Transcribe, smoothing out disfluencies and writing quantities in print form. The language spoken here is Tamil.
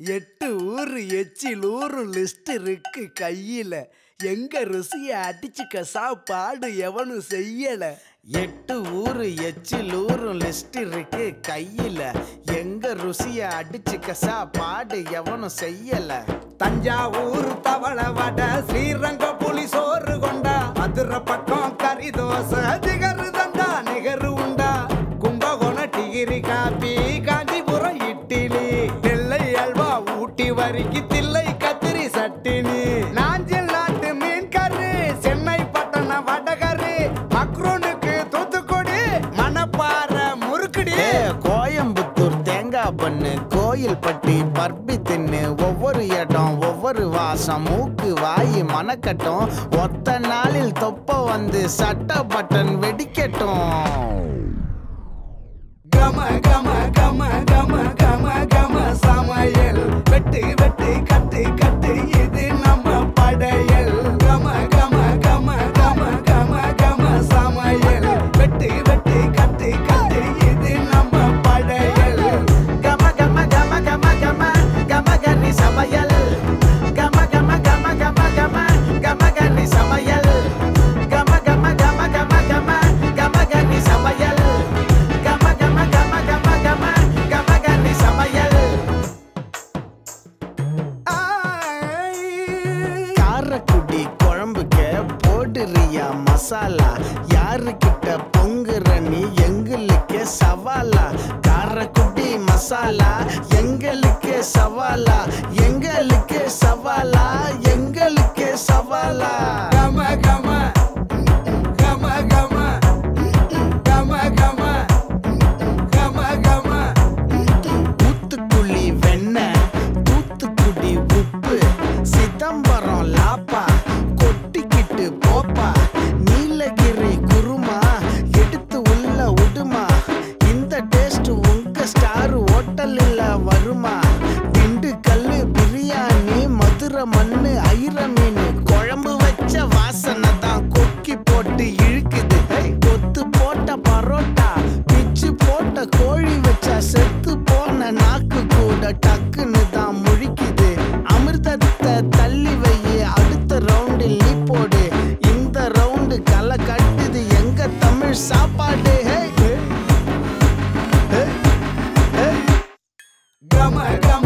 8 ஊரு எச்சில் ஊரும் லிஸ்ட் இருக்கு கையில. எங்க ருசிய அடிச்சுக்க சாப்பாடு எவனும் செய்யல. 8 ஊரு எச்சில் ஊரும் லிஸ்ட் இருக்கு கையில. எங்க ருசிய அடிச்சுக்க சாப்பாடு எவனும் செய்யல. தஞ்சாவூர் தவளை வடை, ஸ்ரீரங்க புலி சோறு கொண்டா, மதுரை பக்கம் கறி தோசை, திகரு தந்தா நிகரு உண்டா, கும்பகோணம் டிகிரி காப்பி, காஞ்சிபுரம் இட்லி, நெல்லை அல்வா ஊட்டி வரிக்கு தில்லை கத்திரி சட்டினி, நாஞ்சில் நாட்டு மீன் கறி, சென்னை பட்டணம் வடகரு, மக்ரூனுக்கு தூத்துக்குடி, மணப்பாறை முறுக்குடி, கோயம்புத்தூர் தேங்காய் பண்ணு, கோயில் பட்டி பர்பி தின்னு, ஒவ்வொரு இடம் ஒவ்வொரு வாசம், மூக்கு வாயி மணக்கட்டும், ஒத்த நாளில் தொப்ப வந்து சட்ட பட்டன் வெடிக்கட்டும். கம கம கம கம கம கம சமையல், வெட்டு வெட்டு கட்டு கட்டு இது நம்ம படையல். கம கம கம கம கம கம சமையல், வெட்டு வெட்டு கட்டு கட்டு இது நம்ம படையல். கம கம கம கம கம கம கனி சமையல், கம கம கம கம கம கம கனி சமையல், கம கம கம கம கம கம கனி சமையல், கம கம கம கம கம கம கனி சமையல். காரக்குடி குழம்புக்கு போடுறியா மசாலா, யாருக்கிட்ட பொங்குற நீ எங்களுக்கு சவாலா. காரக்குடி மசாலா எங்களுக்கு சவாலா, எங்களுக்கு சவாலா, எங்களுக்கு சவாலா. கம கம கம கம கம கம கம கம. தூத்துக்குடி வெண்ணெய், தூத்துக்குடி உப்பு, சிதம்பரம் லாப்பா, கொட்டிக்கிட்டு போப்பா, நீலகிரி குருமா, எடுத்து உள்ள உடுமா, இந்த டேஸ்ட் உங்க ஸ்டார் ஹோட்டலில் வருமா. திண்டுக்கல் பிரியாணி, மதுரை மண்ணு ஐர மீன், குழம்பு வச்ச வாசனை தான் கொக்கி போட்டு இழுக்குது. கொத்து போட்ட பரோட்டா, பிச்சு போட்ட கோழி வச்சா செத்து போன நாக்கு கூட டக்குன்னு தான் முழிக்குது. அமிர்தத்தை தள்ளி வை, அடுத்த ரவுண்டில் நீ போடு, இந்த ரவுண்டு களை கட்டுது எங்க தமிழ் சாப்பாடு. கம கம